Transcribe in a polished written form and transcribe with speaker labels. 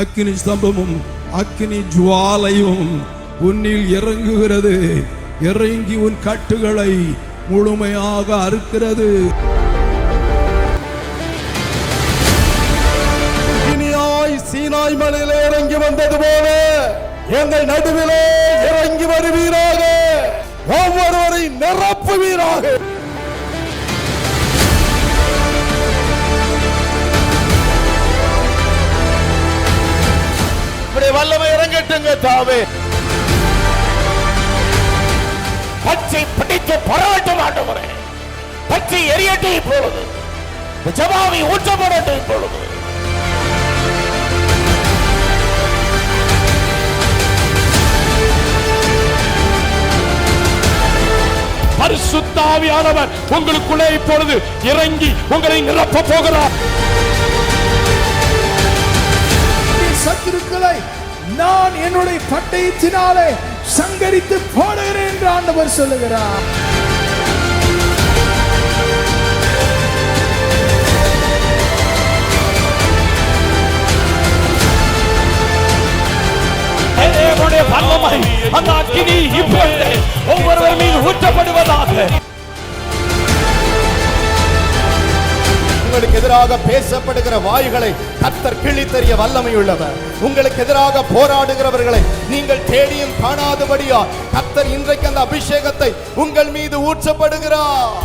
Speaker 1: அக்கினி ஸ்தம்பமும் அக்கினி ஜுவாலையும் உன்னில் இறங்குகிறது. இறங்கி உன் கட்டுகளை முழுமையாக அறுக்கிறது.
Speaker 2: சீனாய் மலையிலே இறங்கி வந்தது போல எங்கள் நடுவிலே இறங்கி வருவீராக, ஒவ்வொருவரை நிரப்புவீராக. வல்லமை இறங்கட்டுங்க தாவே. பச்சை பிடித்து போராட்டம் ஆண்டவரே, பச்சை எரியட்டும் இப்பொழுது, ஜபாவை ஊற்றப்படட்டும் இப்பொழுது. பரிசுத்த ஆவியானவர் உங்களுக்குள்ளே இப்பொழுது இறங்கி உங்களை நிரப்ப போகிறார்.
Speaker 3: சத்துருக்களை நான் என்னுடைய பட்டயத்தினாலே சங்கரித்து போடுகிறேன் என்று ஆண்டவர் சொல்லுகிறார். அந்த அக்கினி இப்பொழுது ஒவ்வொருவர் மீது ஊற்றப்படுவதாக. உங்களுக்கு எதிராக பேசப்படுகிற வாய்களை கர்த்தர் கிழித்தெறிய வல்லமை உள்ளவர். உங்களுக்கு எதிராக போராடுகிறவர்களை நீங்கள் தேடியும் காணாதபடியா கர்த்தர் இன்றைக்கு அந்த அபிஷேகத்தை உங்கள் மீது ஊற்றப்படுகிறார்.